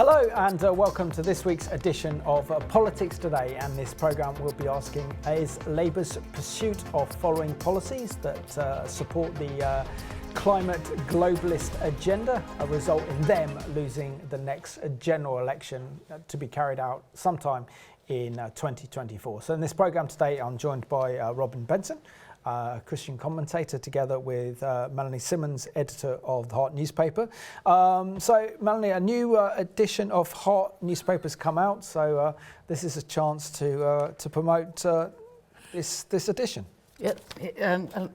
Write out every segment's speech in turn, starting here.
Hello and welcome to this week's edition of Politics Today, and this programme will be asking, is Labour's pursuit of following policies that support the climate globalist agenda a result in them losing the next general election to be carried out sometime in 2024. So in this programme today I'm joined by Robin Benson, Christian commentator, together with Melanie, Symonds, editor of the Heart newspaper. So Melanie, a new edition of Heart newspaper's come out, so this is a chance to promote this edition. Yep.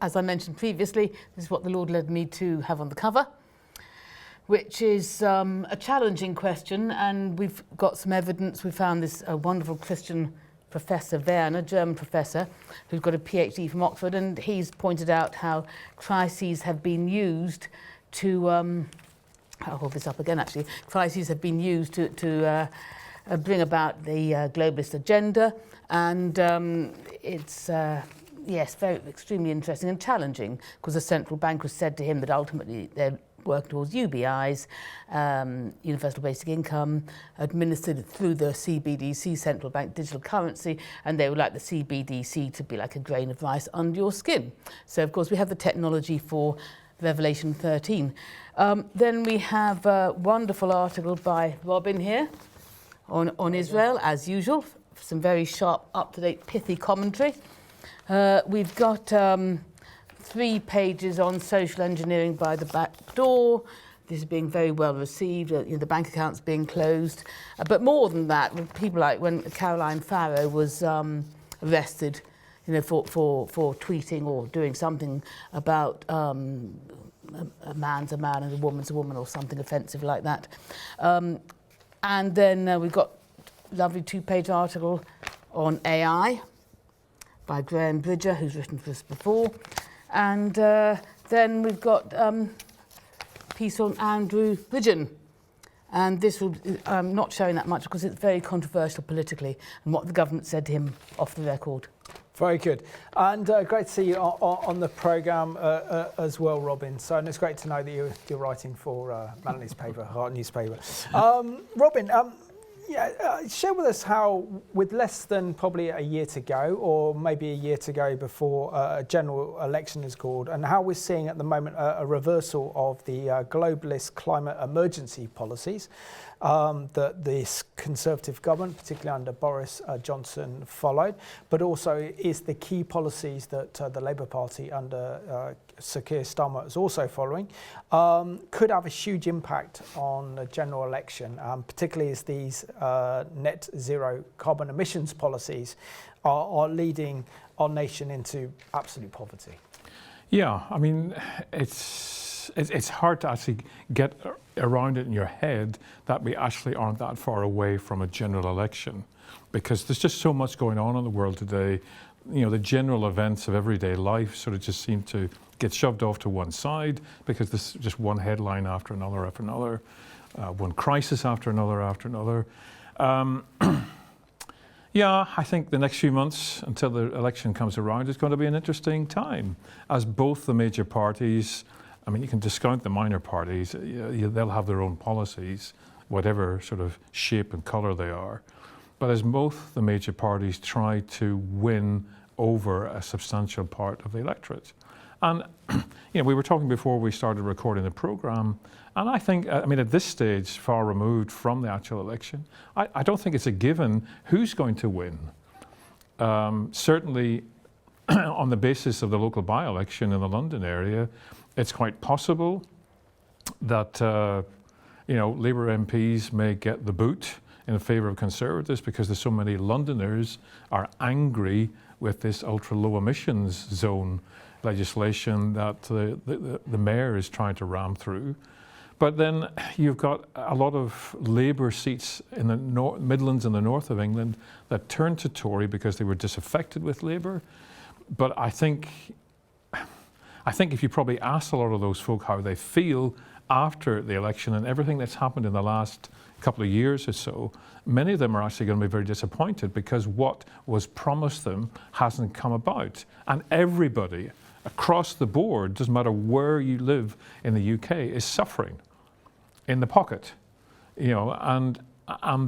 As I mentioned previously, this is what the Lord led me to have on the cover, which is a challenging question, and we've got some evidence. We found this wonderful Christian Professor Werner, German professor, who's got a PhD from Oxford, and he's pointed out how crises have been used to, I'll hold this up again actually, crises have been used to bring about the globalist agenda, and it's, yes, very extremely interesting and challenging, because the central bankers said to him that ultimately they're working towards UBIs, universal basic income, administered through the CBDC, central bank digital currency, and they would like the CBDC to be like a grain of rice under your skin. So of course we have the technology for Revelation 13. Then we have a wonderful article by Robin here on Israel, as usual, some very sharp, up-to-date, pithy commentary. We've got 3 pages on social engineering by the back door. This is being very well received, the bank accounts being closed. But more than that, people like when Caroline Farrow was arrested, for tweeting or doing something about a man's a man and a woman's a woman, or something offensive like that. And then we've got a lovely 2-page article on AI by Graham Bridger, who's written for us before. And then we've got a piece on Andrew Bridgen. And this will, I'm not showing that much because it's very controversial politically, and what the government said to him off the record. Very good. And great to see you on the programme as well, Robin. So, and it's great to know that you're writing for Melanie's paper, Heart newspaper. Robin, share with us how, with less than probably a year to go, or maybe a year to go before a general election is called, and how we're seeing at the moment a reversal of the globalist climate emergency policies that this Conservative government, particularly under Boris Johnson, followed, but also is the key policies that the Labour Party under Sir Kier Starmer is also following, could have a huge impact on the general election, particularly as these net zero carbon emissions policies are leading our nation into absolute poverty. Yeah, I mean, it's hard to actually get around it in your head that we actually aren't that far away from a general election, because there's just so much going on in the world today. The general events of everyday life sort of just seem to get shoved off to one side, because there's just one headline after another, one crisis after another. Yeah, I think the next few months until the election comes around is going to be an interesting time, as both the major parties, I mean, you can discount the minor parties, they'll have their own policies, whatever sort of shape and colour they are. But as both the major parties try to win over a substantial part of the electorate. And we were talking before we started recording the programme, and I think, at this stage, far removed from the actual election, I don't think it's a given who's going to win. Certainly, on the basis of the local by-election in the London area, it's quite possible that Labour MPs may get the boot in favour of Conservatives, because there's so many Londoners are angry with this ultra-low emissions zone legislation that the mayor is trying to ram through. But then you've got a lot of Labour seats in the Midlands and the north of England that turned to Tory because they were disaffected with Labour. But I think if you probably asked a lot of those folk how they feel after the election and everything that's happened in the last couple of years or so, many of them are actually going to be very disappointed, because what was promised them hasn't come about. And everybody across the board, doesn't matter where you live in the UK, is suffering in the pocket. and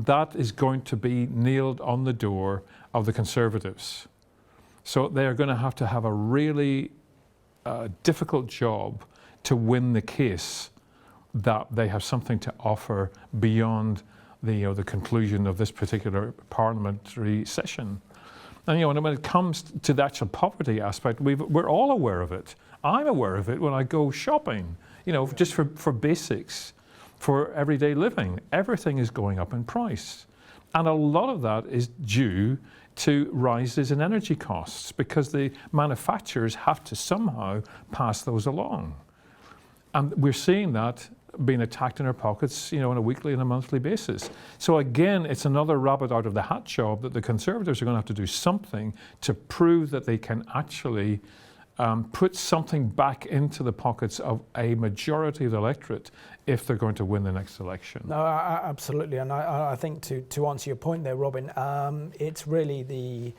that is going to be nailed on the door of the Conservatives. So they're going to have a really difficult job to win the case that they have something to offer beyond the conclusion of this particular parliamentary session. And when it comes to the actual poverty aspect, we're all aware of it. I'm aware of it when I go shopping, just for basics, for everyday living. Everything is going up in price. And a lot of that is due to rises in energy costs because the manufacturers have to somehow pass those along. And we're seeing that being attacked in our pockets, on a weekly and a monthly basis. So again, it's another rabbit out of the hat job that the Conservatives are going to have to do something to prove that they can actually put something back into the pockets of a majority of the electorate if they're going to win the next election. No, absolutely. And I think to answer your point there, Robin, it's really the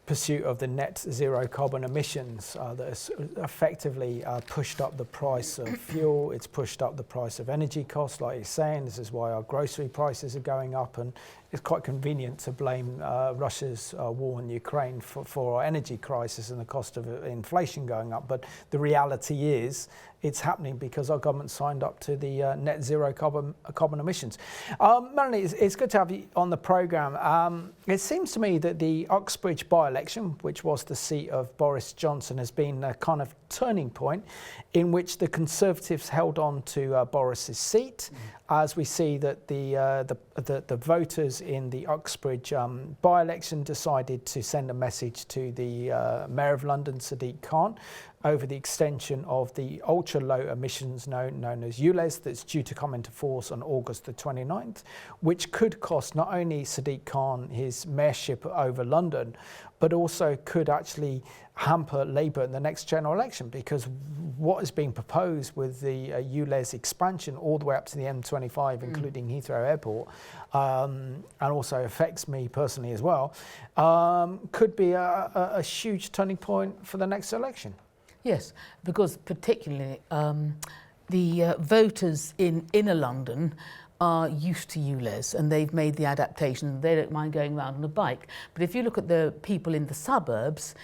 pursuit of the net zero carbon emissions that has effectively pushed up the price of fuel. It's pushed up the price of energy costs, like you're saying. This is why our grocery prices are going up, and it's quite convenient to blame Russia's war in Ukraine for our energy crisis and the cost of inflation going up. But the reality is it's happening because our government signed up to the net zero carbon emissions. Melanie, it's good to have you on the programme. It seems to me that the Uxbridge by-election, which was the seat of Boris Johnson, has been a kind of turning point in which the Conservatives held on to Boris's seat, as we see that the voters in the Uxbridge by-election decided to send a message to the Mayor of London, Sadiq Khan, over the extension of the ultra-low emissions known as Ulez that's due to come into force on August the 29th, which could cost not only Sadiq Khan his mayorship over London, but also could actually hamper Labour in the next general election, because what is being proposed with the Euless expansion all the way up to the M25, including Heathrow Airport, and also affects me personally as well, could be a huge turning point for the next election. Yes, because particularly the voters in inner London are used to Ulez and they've made the adaptation. They don't mind going around on a bike. But if you look at the people in the suburbs,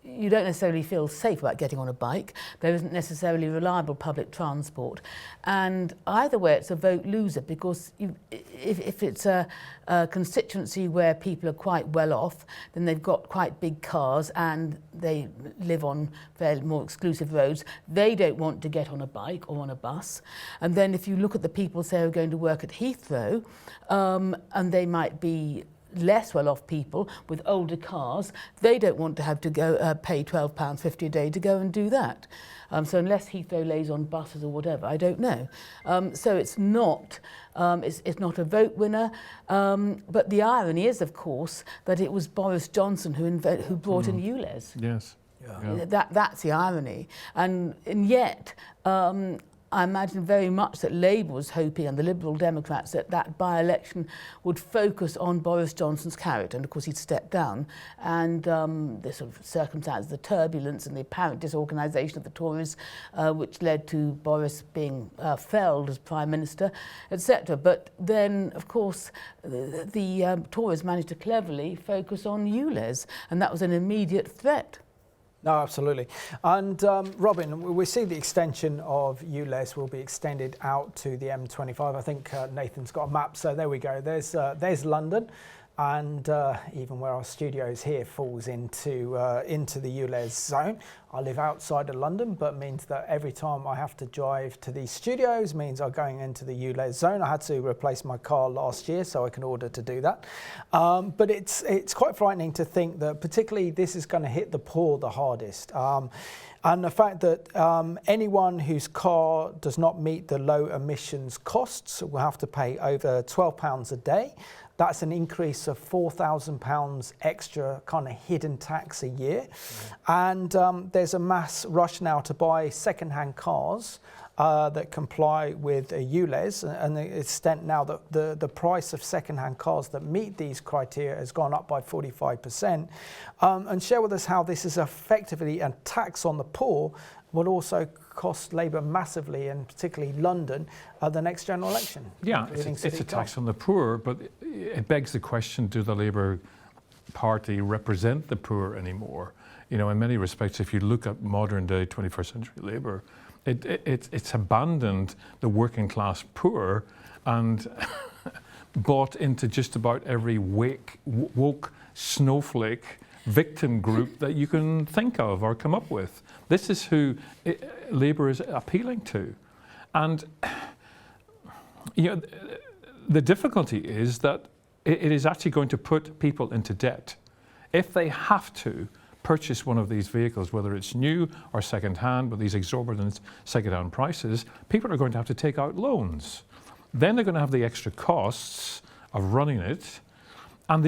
you don't necessarily feel safe about getting on a bike. There isn't necessarily reliable public transport. And either way, it's a vote loser, because if it's a constituency where people are quite well off, then they've got quite big cars and they live on fairly more exclusive roads. They don't want to get on a bike or on a bus. And then if you look at the people, say, who are going to work at Heathrow, and they might be less well-off people with older cars, they don't want to have to go pay £12.50 a day to go and do that. So unless Heathrow lays on buses or whatever, I don't know. So it's not a vote winner. But the irony is, of course, that it was Boris Johnson who brought in Ulez. Yes. Yeah. That's the irony. And yet, I imagine very much that Labour was hoping, and the Liberal Democrats, that by-election would focus on Boris Johnson's character. And of course, he'd stepped down. And the sort of circumstances, the turbulence and the apparent disorganisation of the Tories, which led to Boris being felled as Prime Minister, etc. But then, of course, the Tories managed to cleverly focus on Ulez, and that was an immediate threat. No, absolutely. And Robin, we see the extension of Ulez will be extended out to the M25. I think Nathan's got a map, so there we go. There's London, and even where our studio is here falls into the Ullez Zone. I live outside of London, but means that every time I have to drive to these studios means I'm going into the Ullez Zone. I had to replace my car last year, so I can order to do that. But it's quite frightening to think that particularly this is going to hit the poor the hardest. And the fact that anyone whose car does not meet the low emissions costs will have to pay over £12 a day. That's an increase of £4,000 extra kind of hidden tax a year. And there's a mass rush now to buy second-hand cars that comply with Ulez, and the extent now that the price of second-hand cars that meet these criteria has gone up by 45%, and share with us how this is effectively a tax on the poor, will also cost Labour massively, and particularly London, the next general election. Yeah, it's a tax on the poor, but it begs the question, do the Labour Party represent the poor anymore? You know, in many respects, if you look at modern day 21st century Labour, it's abandoned the working class poor and bought into just about every woke snowflake victim group that you can think of or come up with. This is who Labour is appealing to. And you know, the difficulty is that it is actually going to put people into debt. If they have to purchase one of these vehicles, whether it's new or second-hand, with these exorbitant second-hand prices, people are going to have to take out loans. Then they're going to have the extra costs of running it. And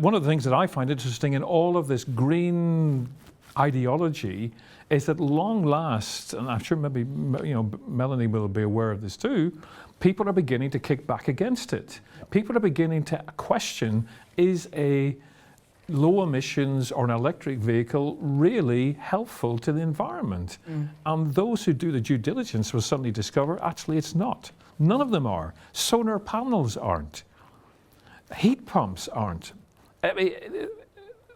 one of the things that I find interesting in all of this green ideology is that long last, and I'm sure maybe Melanie will be aware of this too, people are beginning to kick back against it. People are beginning to question, is a low emissions or an electric vehicle really helpful to the environment? And those who do the due diligence will suddenly discover actually it's not. None of them are. Solar panels aren't. Heat pumps aren't. I mean,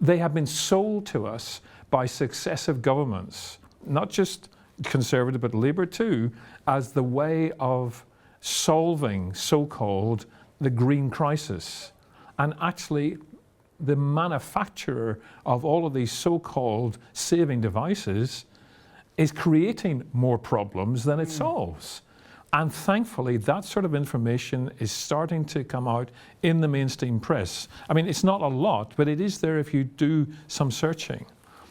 they have been sold to us by successive governments, not just Conservative but Labour too, as the way of solving so-called the green crisis. And actually the manufacturer of all of these so-called saving devices is creating more problems than it solves. And thankfully, that sort of information is starting to come out in the mainstream press. I mean, it's not a lot, but it is there if you do some searching.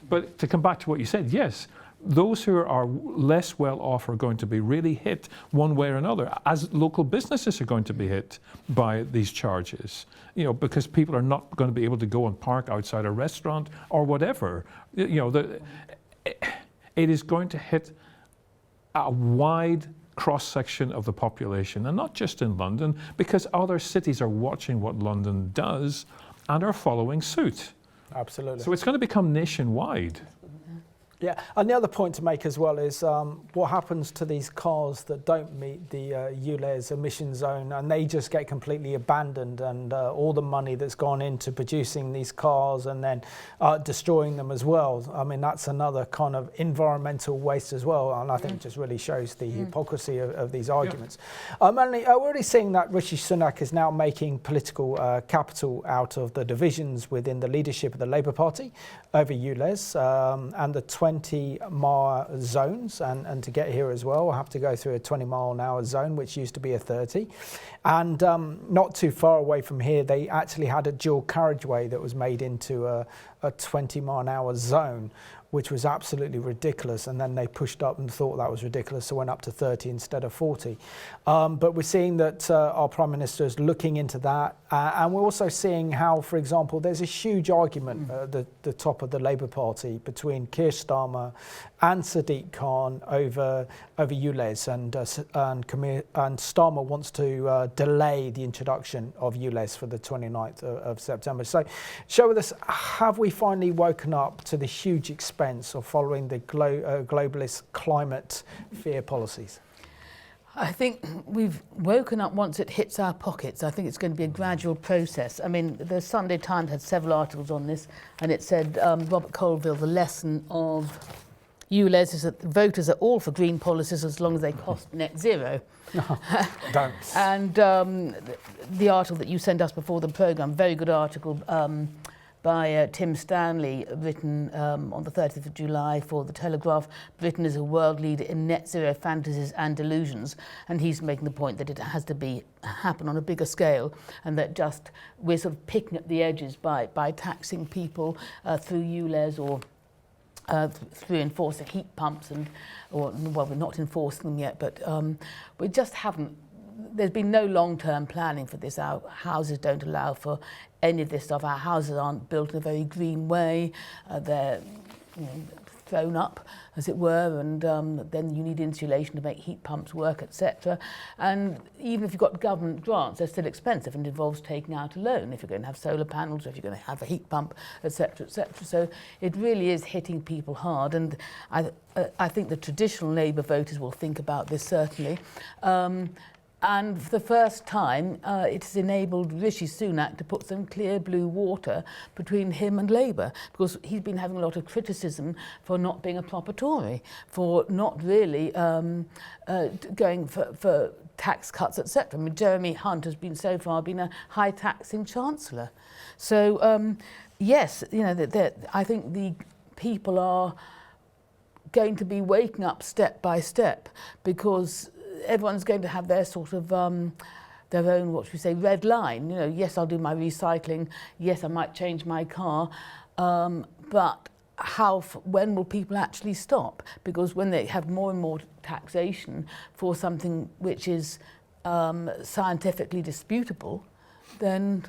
But to come back to what you said, yes, those who are less well off are going to be really hit one way or another, as local businesses are going to be hit by these charges, you know, because people are not going to be able to go and park outside a restaurant or whatever. You know, it is going to hit a wide cross-section of the population, and not just in London, because other cities are watching what London does and are following suit. Absolutely. So it's going to become nationwide. Yeah, and the other point to make as well is what happens to these cars that don't meet the Euless emission zone, and they just get completely abandoned, and all the money that's gone into producing these cars and then destroying them as well. I mean, that's another kind of environmental waste as well, and I think it just really shows the hypocrisy of these arguments. Melanie, we're already seeing that Rishi Sunak is now making political capital out of the divisions within the leadership of the Labour Party over Ulez and the 20-mile zones, and to get here as well, I have to go through a 20-mile-an-hour zone, which used to be a 30. And not too far away from here, they actually had a dual carriageway that was made into a 20-mile-an-hour zone, which was absolutely ridiculous. And then they pushed up and thought that was ridiculous, so went up to 30 instead of 40. But we're seeing that our Prime Minister is looking into that. And we're also seeing how, for example, there's a huge argument at the top of the Labour Party between Kier Starmer and Sadiq Khan over Ulez, and Starmer wants to delay the introduction of Ulez for the 29th of September. So share with us, have we finally woken up to the huge expense of following the globalist climate fear policies? I think we've woken up once it hits our pockets. I think it's going to be a gradual process. I mean, the Sunday Times had several articles on this, and it said, Robert Colville, the lesson of Ulez is that voters are all for green policies as long as they cost net zero. No, don't. And the article that you sent us before the programme, very good article by Tim Stanley, written on the 30th of July for The Telegraph. Britain is a world leader in net zero fantasies and delusions. And he's making the point that it has to happen on a bigger scale, and that just we're sort of picking at the edges by taxing people through Ulez or through enforcing heat pumps, well, we're not enforcing them yet, but we just haven't. There's been no long-term planning for this. Our houses don't allow for any of this stuff. Our houses aren't built in a very green way. They're thrown up, as it were, and then you need insulation to make heat pumps work, etc. And even if you've got government grants, they're still expensive and involves taking out a loan if you're going to have solar panels, or if you're going to have a heat pump, etc., etc. So it really is hitting people hard, and I think the traditional Labour voters will think about this certainly. And for the first time, it has enabled Rishi Sunak to put some clear blue water between him and Labour, because he's been having a lot of criticism for not being a proper Tory, for not really going for tax cuts, etc. I mean, Jeremy Hunt has been so far a high taxing chancellor. So yes, you know, I think the people are going to be waking up step by step, because everyone's going to have their sort of their own, what should we say, red line. You know, yes, I'll do my recycling. Yes, I might change my car. But when will people actually stop? Because when they have more and more taxation for something which is scientifically disputable, then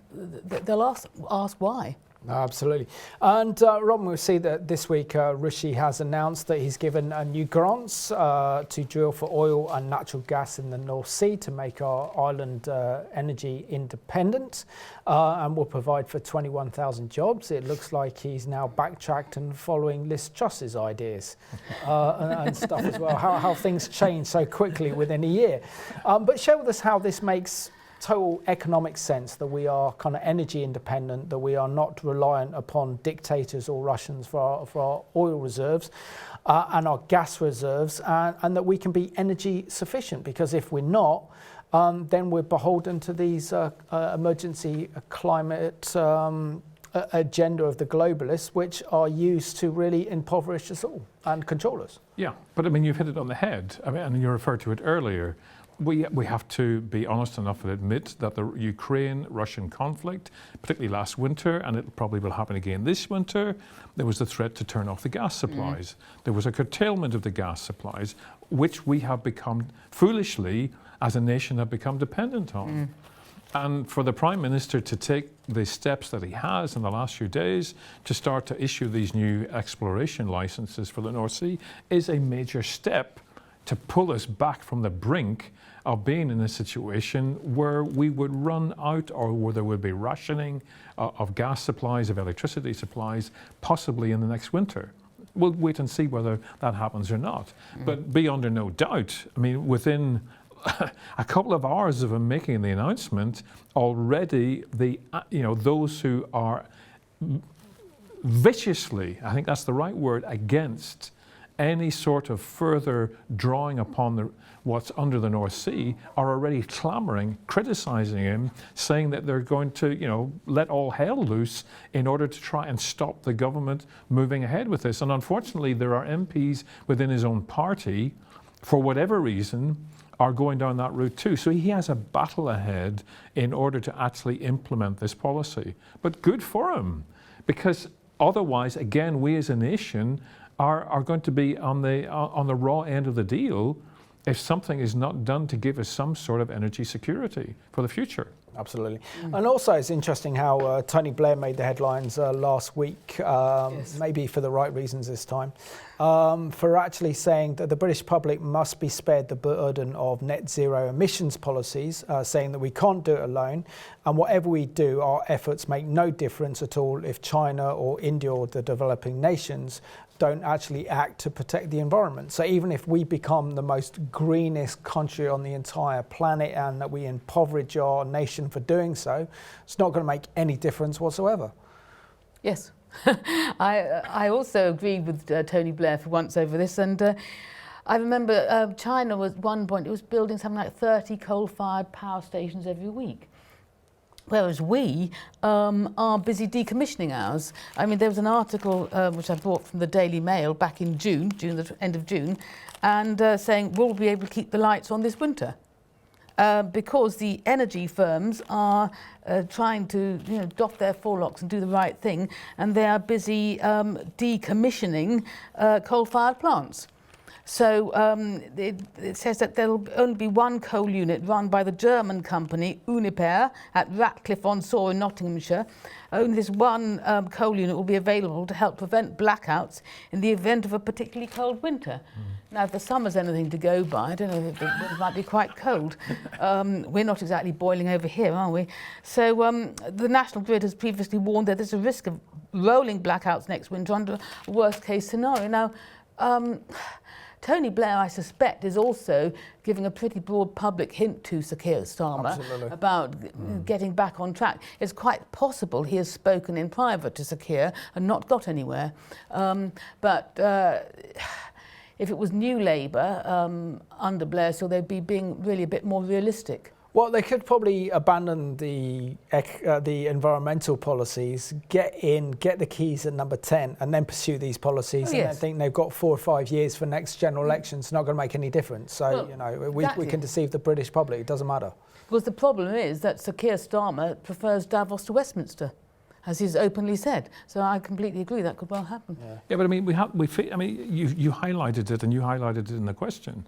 they'll ask why. Absolutely. And Robin, we'll see that this week Rishi has announced that he's given new grants to drill for oil and natural gas in the North Sea to make our island energy independent, and will provide for 21,000 jobs. It looks like he's now backtracked and following Liz Truss's ideas and stuff as well, how things change so quickly within a year. But share with us how this makes total economic sense, that we are kind of energy independent, that we are not reliant upon dictators or Russians for our oil reserves and our gas reserves, and that we can be energy sufficient, because if we're not, then we're beholden to these emergency climate agenda of the globalists, which are used to really impoverish us all and control us. Yeah, but I mean, you've hit it on the head. I mean, and you referred to it earlier. We have to be honest enough to admit that the Ukraine-Russian conflict, particularly last winter, and it probably will happen again this winter, there was the threat to turn off the gas supplies. There was a curtailment of the gas supplies, which we have become, foolishly, as a nation, have become dependent on. And for the Prime Minister to take the steps that he has in the last few days to start to issue these new exploration licenses for the North Sea is a major step to pull us back from the brink of being in a situation where we would run out, or where there would be rationing of gas supplies, of electricity supplies, possibly in the next winter. We'll wait and see whether that happens or not. But be under no doubt, I mean, within a couple of hours of him making the announcement, already those who are viciously, I think that's the right word, against any sort of further drawing upon what's under the North Sea are already clamouring, criticising him, saying that they're going to, let all hell loose in order to try and stop the government moving ahead with this. And unfortunately, there are MPs within his own party, for whatever reason, are going down that route too. So he has a battle ahead in order to actually implement this policy. But good for him, because otherwise, again, we as a nation are going to be on the raw end of the deal if something is not done to give us some sort of energy security for the future. Absolutely. And also it's interesting how Tony Blair made the headlines last week, Yes. maybe for the right reasons this time, for actually saying that the British public must be spared the burden of net zero emissions policies, saying that we can't do it alone, and whatever we do, our efforts make no difference at all if China or India or the developing nations don't actually act to protect the environment. So even if we become the most greenest country on the entire planet and that we impoverish our nation for doing so, it's not going to make any difference whatsoever. Yes. I also agreed with Tony Blair for once over this, and I remember China was at one point, it was building something like 30 coal-fired power stations every week. Whereas we are busy decommissioning ours. I mean, there was an article which I brought from the Daily Mail back in June, the end of June, and saying we'll be able to keep the lights on this winter. Because the energy firms are trying to doff their forelocks and do the right thing, and they are busy decommissioning coal-fired plants. So it says that there will only be one coal unit run by the German company Uniper at Ratcliffe-on-Soar in Nottinghamshire. Only this one coal unit will be available to help prevent blackouts in the event of a particularly cold winter. Now, if the summer's anything to go by, I don't know, it might be quite cold. We're not exactly boiling over here, are we? So the National Grid has previously warned that there's a risk of rolling blackouts next winter under a worst-case scenario. Now, Tony Blair, I suspect, is also giving a pretty broad public hint to Sir Keir Starmer about getting back on track. It's quite possible he has spoken in private to Sir Keir and not got anywhere. But if it was New Labour under Blair, so they'd be being really a bit more realistic. Well, they could probably abandon the environmental policies, get the keys at number 10, and then pursue these policies. And then think they've got 4 or 5 years for next general elections. It's not going to make any difference. So, we can deceive the British public. It doesn't matter. Because the problem is that Sir Keir Starmer prefers Davos to Westminster, as he's openly said. So I completely agree that could well happen. Yeah, but I mean, you highlighted it, and you highlighted it in the question,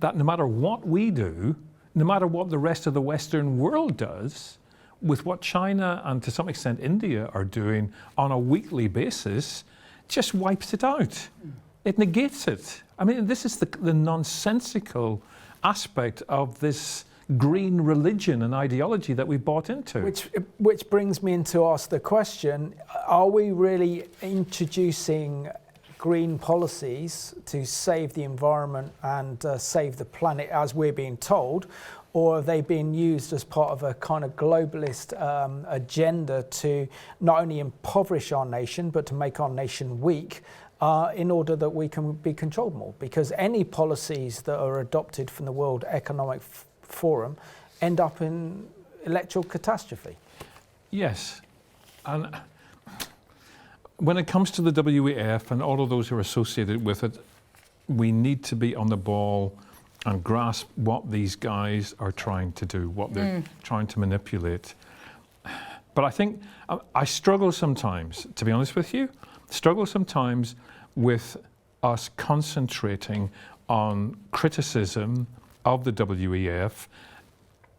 that no matter what we do, no matter what the rest of the Western world does, with what China and to some extent India are doing on a weekly basis, just wipes it out. It negates it. I mean, this is the nonsensical aspect of this green religion and ideology that we bought into. Which brings me into ask the question, are we really introducing green policies to save the environment and save the planet as we're being told, or have they been used as part of a kind of globalist agenda to not only impoverish our nation but to make our nation weak in order that we can be controlled more? Because any policies that are adopted from the World Economic Forum end up in electoral catastrophe. Yes, and when it comes to the WEF and all of those who are associated with it, we need to be on the ball and grasp what these guys are trying to do, what they're trying to manipulate. But I think I struggle sometimes, to be honest with you, with us concentrating on criticism of the WEF.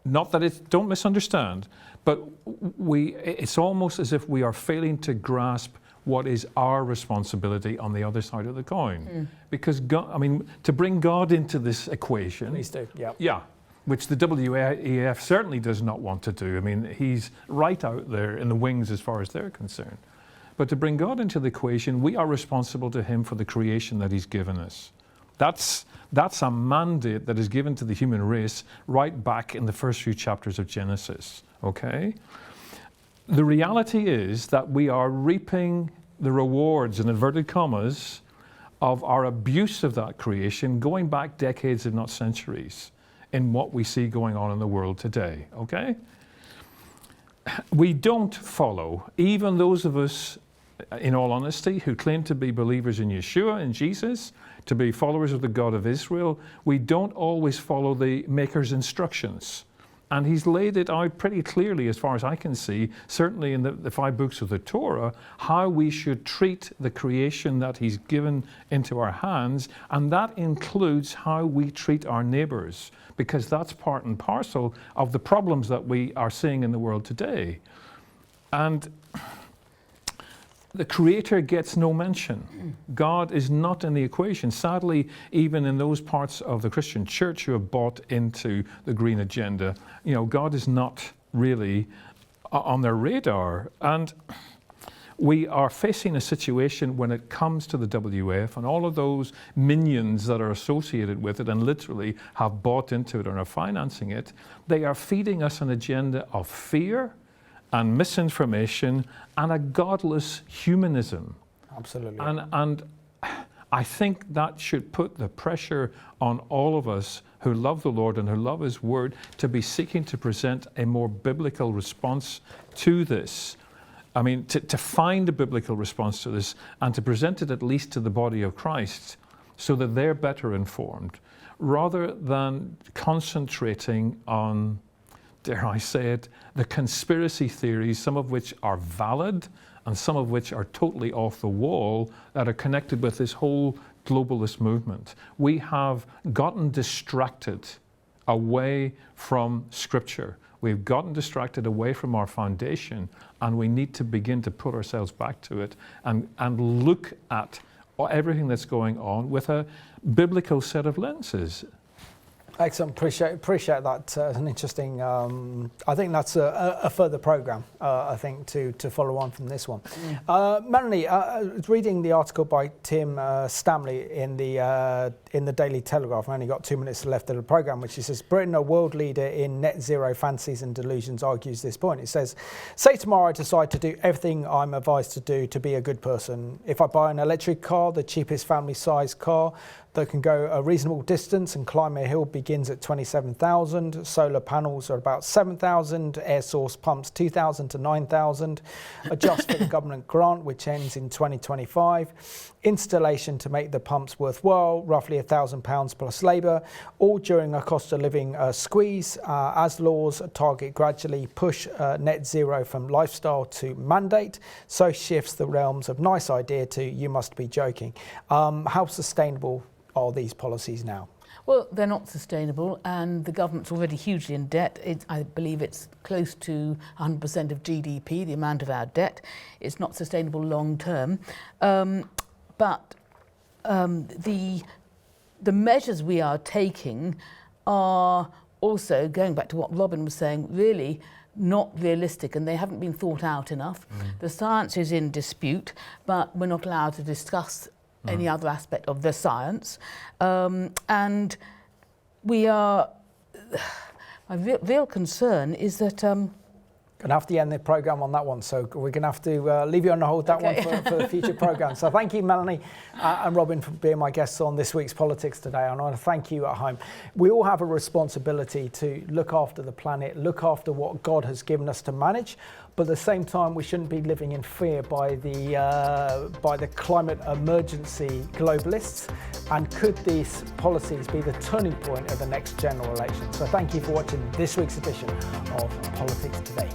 Not that it's, don't misunderstand, but it's almost as if we are failing to grasp what is our responsibility on the other side of the coin. Because God, I mean, to bring God into this equation, Please do, which the WEF certainly does not want to do. I mean, he's right out there in the wings as far as they're concerned. But to bring God into the equation, we are responsible to him for the creation that he's given us. That's a mandate that is given to the human race right back in the first few chapters of Genesis, okay? The reality is that we are reaping the rewards, in inverted commas, of our abuse of that creation going back decades, if not centuries, in what we see going on in the world today, okay? We don't follow, even those of us, in all honesty, who claim to be believers in Yeshua, in Jesus, to be followers of the God of Israel, we don't always follow the Maker's instructions. And he's laid it out pretty clearly, as far as I can see, certainly in the 5 books of the Torah, how we should treat the creation that he's given into our hands. And that includes how we treat our neighbors, because that's part and parcel of the problems that we are seeing in the world today. And the Creator gets no mention. God is not in the equation. Sadly, even in those parts of the Christian church who have bought into the green agenda, God is not really on their radar. And we are facing a situation when it comes to the WF and all of those minions that are associated with it and literally have bought into it and are financing it, they are feeding us an agenda of fear and misinformation and a godless humanism. Absolutely. And I think that should put the pressure on all of us who love the Lord and who love his word to be seeking to present a more biblical response to this. I mean, to find a biblical response to this and to present it at least to the body of Christ so that they're better informed, rather than concentrating on, dare I say it, the conspiracy theories, some of which are valid and some of which are totally off the wall, that are connected with this whole globalist movement. We have gotten distracted away from Scripture. We've gotten distracted away from our foundation, and we need to begin to put ourselves back to it and look at everything that's going on with a biblical set of lenses. Excellent. Appreciate that. An interesting. I think that's a further program. I think to follow on from this one. Melanie, I was reading the article by Tim Stamley in the Daily Telegraph. I've only got 2 minutes left of the program, which he says Britain, a world leader in net zero fantasies and delusions, argues this point. It says, "Say tomorrow I decide to do everything I'm advised to do to be a good person. If I buy an electric car, the cheapest family-sized car that can go a reasonable distance and climb a hill begins at 27,000. Solar panels are about 7,000. Air source pumps 2,000 to 9,000. Adjust for the government grant, which ends in 2025. Installation to make the pumps worthwhile, roughly £1,000 plus labour, all during a cost of living squeeze. As laws target gradually push net zero from lifestyle to mandate, so shifts the realms of nice idea to you must be joking." How sustainable are these policies now? Well, they're not sustainable, and the government's already hugely in debt. I believe it's close to 100% of GDP, the amount of our debt. It's not sustainable long term. But the measures we are taking are also, going back to what Robin was saying, really not realistic, and they haven't been thought out enough. The science is in dispute, but we're not allowed to discuss any other aspect of the science. And we are, my real concern is that... Going to have to end the programme on that one, so we're going to have to leave you on hold that one for the future programme. So thank you, Melanie and Robin, for being my guests on this week's Politics Today. And I want to thank you at home. We all have a responsibility to look after the planet, look after what God has given us to manage, but at the same time, we shouldn't be living in fear by the climate emergency globalists. And could these policies be the turning point of the next general election? So thank you for watching this week's edition of Politics Today.